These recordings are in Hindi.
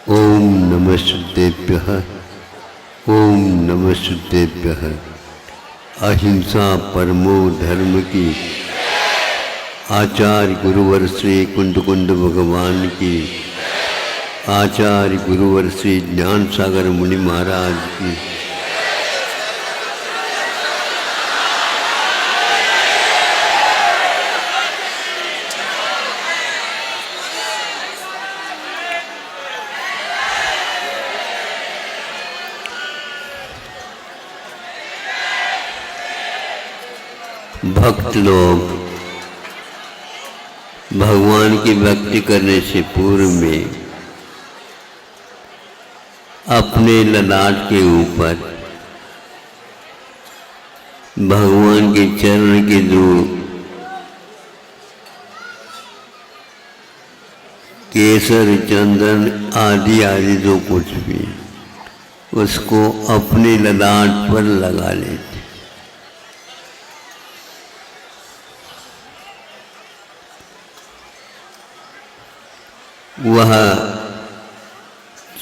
ओम नमः शुद्धेभ्यः। ओम नमः शुद्धेभ्यः। अहिंसा परमो धर्म की। आचार्य गुरुवर श्री कुंड कुंड भगवान की। आचार्य गुरुवर श्री ज्ञान सागर मुनि महाराज की। भक्त लोग भगवान की भक्ति करने से पूर्व में अपने ललाट के ऊपर भगवान के चरण के जो केसर चंदन आदि आदि जो कुछ भी उसको अपने ललाट पर लगा लेते। वह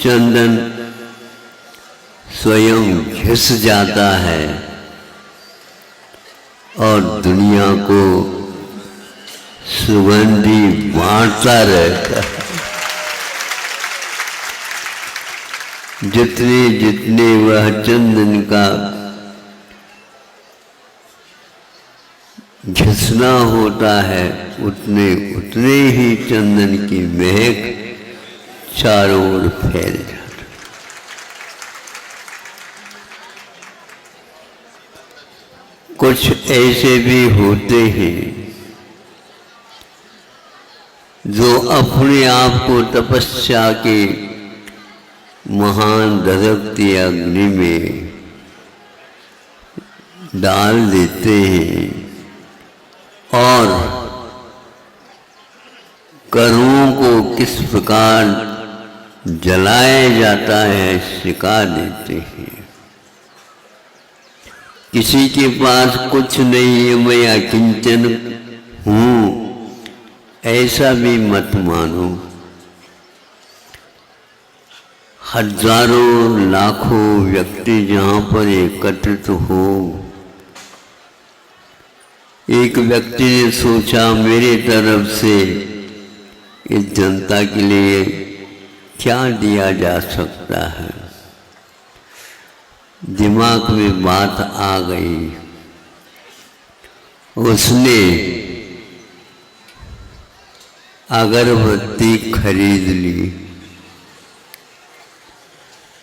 चंदन स्वयं घिस जाता है और दुनिया को सुगंधी बांटता रहता है। जितने जितने वह चंदन का घिसना होता है उतने उतने ही चंदन की महक चारों ओर फैल जाती। कुछ ऐसे भी होते हैं जो अपने आप को तपस्या के महान दहकती अग्नि में डाल देते हैं और कर्मों को किस प्रकार जलाया जाता है सिखा देते हैं। किसी के पास कुछ नहीं है, मैं अकिंचन हूँ, ऐसा भी मत मानो। हजारों लाखों व्यक्ति जहाँ पर एकत्रित हो, एक व्यक्ति ने सोचा मेरे तरफ से इस जनता के लिए क्या दिया जा सकता है। दिमाग में बात आ गई। उसने अगरबत्ती खरीद ली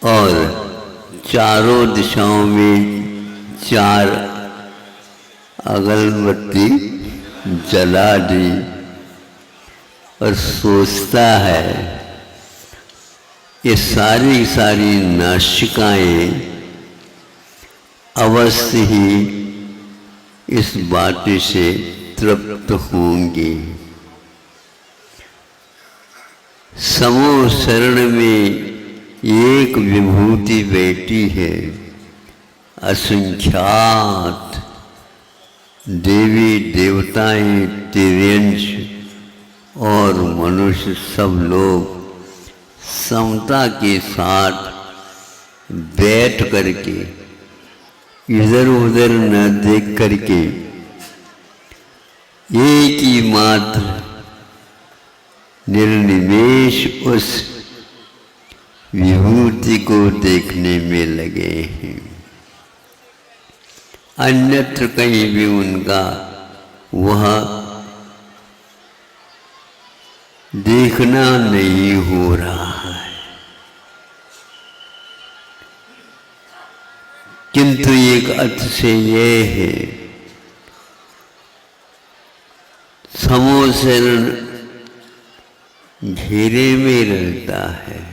और चारों दिशाओं में 4 अगरबत्ती जला दी और सोचता है ये सारी नासिकाएं अवश्य ही इस बात से तृप्त होंगी। समूह शरण में एक विभूति बैठी है, असंख्यात देवी देवताएं, तिर्यंश और मनुष्य सब लोग समता के साथ बैठ करके इधर उधर न देख करके एक ही मात्र निर्निमेष उस विभूति को देखने में लगे हैं। अन्यत्र कहीं भी उनका वह देखना नहीं हो रहा है। किंतु एक अर्थ से यह है, समूह शरण घेरे में रहता है।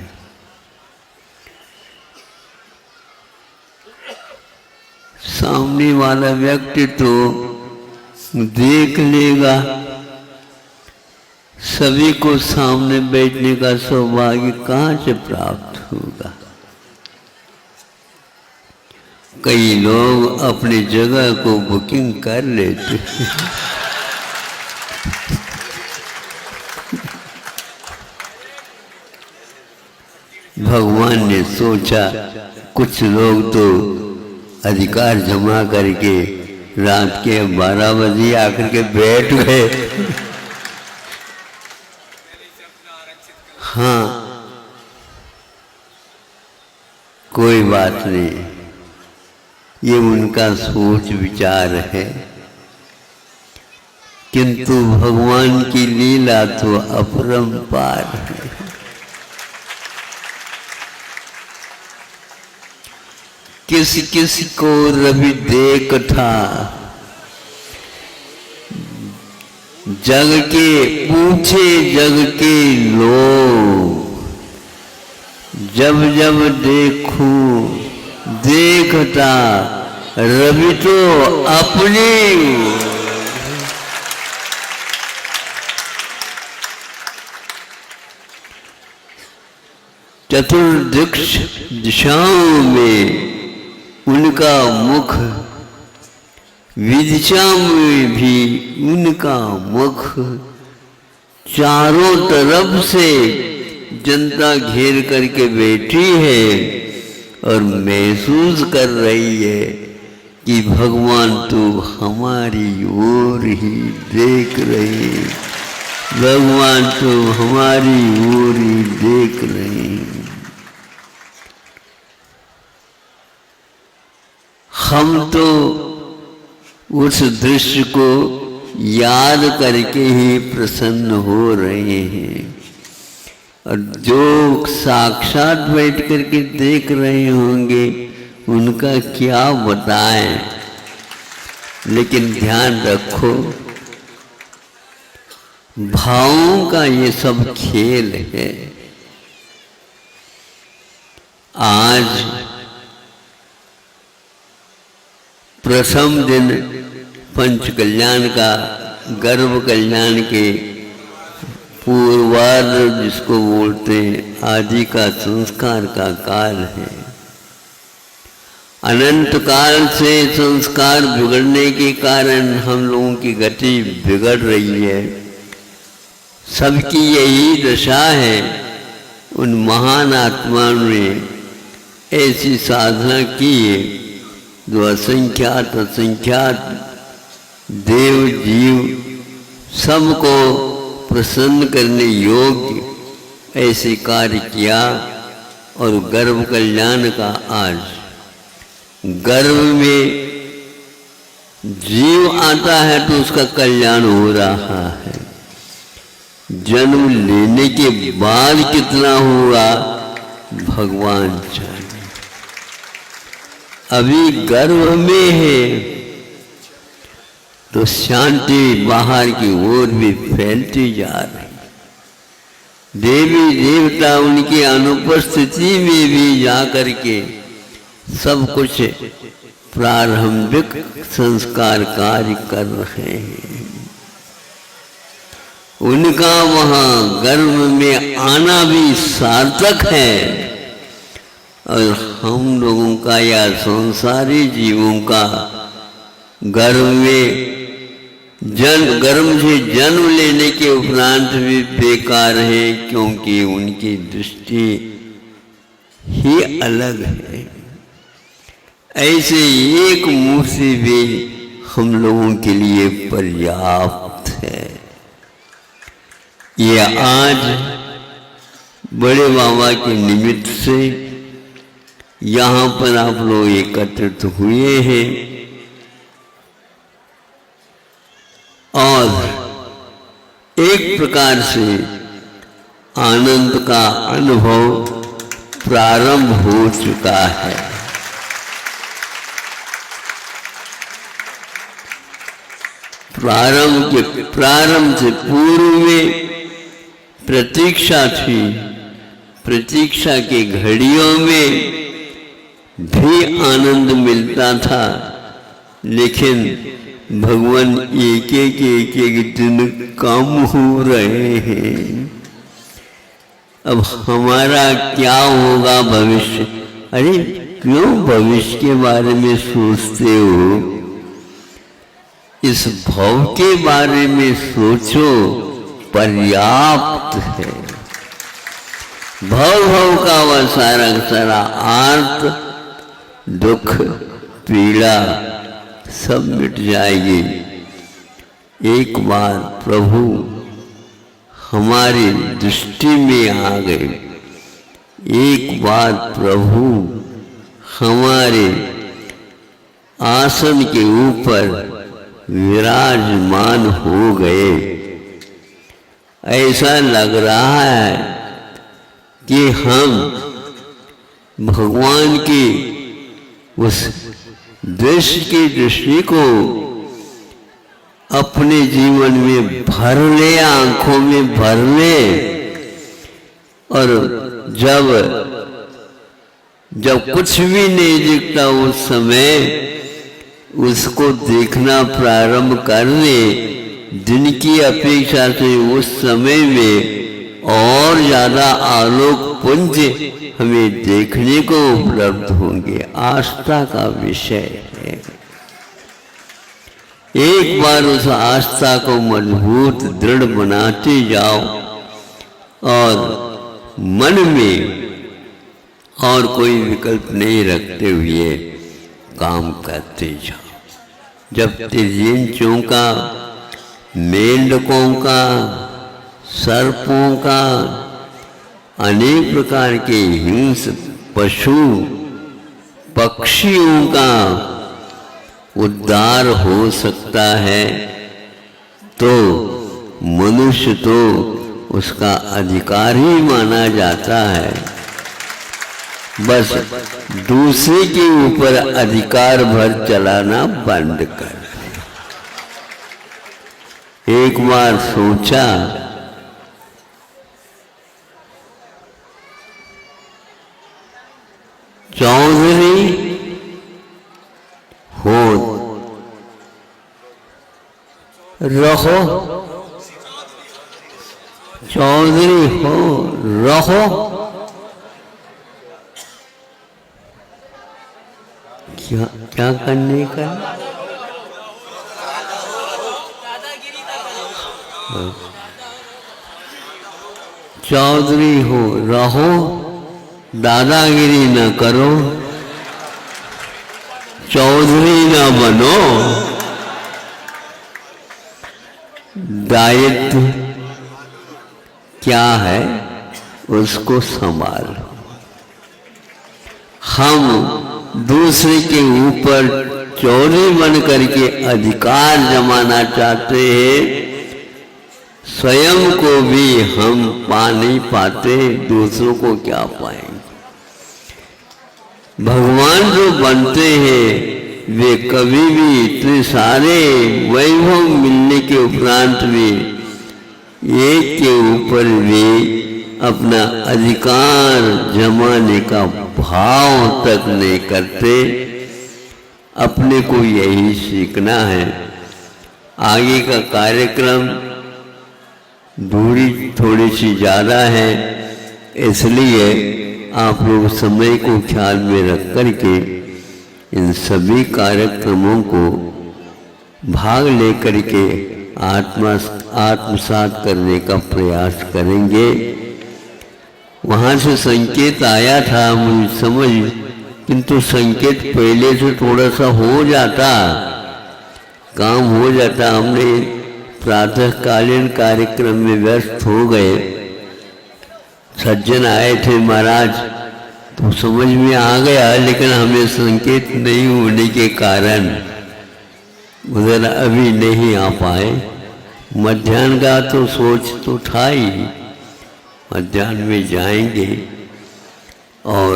सामने वाला व्यक्ति तो देख लेगा, सभी को सामने बैठने का सौभाग्य कहाँ से प्राप्त होगा। कई लोग अपनी जगह को बुकिंग कर लेते हैं। भगवान ने सोचा कुछ लोग तो अधिकार जमा करके रात के 12 बजे आकर के बैठ गए। हाँ, कोई बात नहीं, ये उनका सोच विचार है, किंतु भगवान की लीला तो अपरंपार है। किस किस को रवि देखता, जग के पूछे जग के लोग, जब जब देखूं देखता रवि तो अपने। चतुर्दिक्ष दिशाओं में उनका मुख, विदिशा में भी उनका मुख, चारों तरफ से जनता घेर करके बैठी है और महसूस कर रही है कि भगवान तो हमारी ओर ही देख रहे हैं, भगवान तो हमारी ओर ही देख रहे हैं। हम तो उस दृश्य को याद करके ही प्रसन्न हो रहे हैं, और जो साक्षात बैठ करके देख रहे होंगे उनका क्या बताएं। लेकिन ध्यान रखो, भावों का ये सब खेल है। आज प्रथम दिन पंच कल्याण का, गर्भ कल्याण के पूर्वार्ध जिसको बोलते हैं, आदि का संस्कार का काल है। अनंत काल से संस्कार बिगड़ने के कारण हम लोगों की गति बिगड़ रही है। सबकी यही दशा है। उन महान आत्माओं ने ऐसी साधना की है जो असंख्यात असंख्यात देव जीव सबको प्रसन्न करने योग्य ऐसे कार्य किया। और गर्भ कल्याण का आज गर्भ में जीव आता है तो उसका कल्याण हो रहा है। जन्म लेने के बाद कितना हुआ भगवान जाने। अभी गर्भ में है तो शांति बाहर की ओर भी फैलती जा रही। देवी देवता उनकी अनुपस्थिति में भी जाकर के सब कुछ प्रारंभिक संस्कार कार्य कर रहे हैं। उनका वहाँ गर्भ में आना भी सार्थक है। और हम लोगों का या संसारी जीवों का गर्भ में गर्भ से जन्म लेने के उपरांत भी बेकार है, क्योंकि उनकी दृष्टि ही अलग है। ऐसे एक मूर्ति भी हम लोगों के लिए पर्याप्त है। ये आज बड़े बाबा के निमित्त से यहाँ पर आप लोग एकत्रित हुए हैं और एक प्रकार से आनंद का अनुभव प्रारंभ हो चुका है। प्रारंभ से पूर्व में प्रतीक्षा थी। प्रतीक्षा की घड़ियों में भी आनंद मिलता था, लेकिन भगवान एक एक दिन कम हो रहे हैं। अब हमारा क्या होगा भविष्य? अरे क्यों भविष्य के बारे में सोचते हो? इस भव के बारे में सोचो, पर्याप्त है। भव भव का वह सारा सारा आर्त दुख पीड़ा सब मिट जाएगी। एक बार प्रभु हमारी दृष्टि में आ गए, एक बार प्रभु हमारे आसन के ऊपर विराजमान हो गए। ऐसा लग रहा है कि हम भगवान की उस दृश्य की दृष्टि को अपने जीवन में भर ले, आंखों में भर ले। और जब कुछ भी नहीं दिखता उस समय उसको देखना प्रारंभ कर ले। दिन की अपेक्षा से उस समय में और ज्यादा आलोक पुंज हमें देखने को उपलब्ध होंगे। आस्था का विषय है। एक बार उस आस्था को मजबूत दृढ़ बनाते जाओ और मन में और कोई विकल्प नहीं रखते हुए काम करते जाओ। जब तिर्यंचों का, मेंढकों का, सर्पों का, अनेक प्रकार के हिंस्र पशु पक्षियों का उद्धार हो सकता है तो मनुष्य तो उसका अधिकार ही माना जाता है। बस दूसरे के ऊपर अधिकार भर चलाना बंद कर। एक बार सोचा चौधरी हो रहो, चौधरी हो रहो, क्या करने का? चौधरी हो रहो, दादागिरी न करो, चौधरी न बनो, दायित्व क्या है उसको संभालो। हम दूसरे के ऊपर चौधरी बन करके अधिकार जमाना चाहते हैं, स्वयं को भी हम पा नहीं पाते, दूसरों को क्या पाएंगे। भगवान जो बनते हैं वे कभी भी इतने सारे वैभव मिलने के उपरांत भी एक के ऊपर भी अपना अधिकार जमाने का भाव तक नहीं करते। अपने को यही सीखना है। आगे का कार्यक्रम दूरी थोड़ी सी ज़्यादा है, इसलिए आप लोग समय को ख्याल में रख करके इन सभी कार्यक्रमों को भाग लेकर के आत्मसात करने का प्रयास करेंगे। वहाँ से संकेत आया था मुझे समझ, किंतु संकेत पहले से थोड़ा सा हो जाता, काम हो जाता। हमने प्रातःकालीन कार्यक्रम में व्यस्त हो गए। सज्जन आए थे महाराज, तो समझ में आ गया, लेकिन हमें संकेत नहीं होने के कारण उधर अभी नहीं आ पाए। मध्याह्न का तो सोच तो था ही, मध्याह्न में जाएंगे और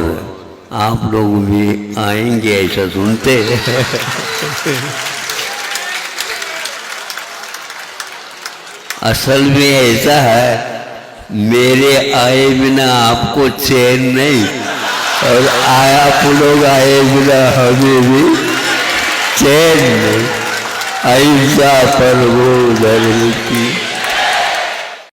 आप लोग भी आएंगे ऐसा सुनते। असल में ऐसा है, मेरे आए बिना आपको चैन नहीं, और आप लोग आए बिना हमें भी चैन नहीं। अहिंसा परमो धर्म की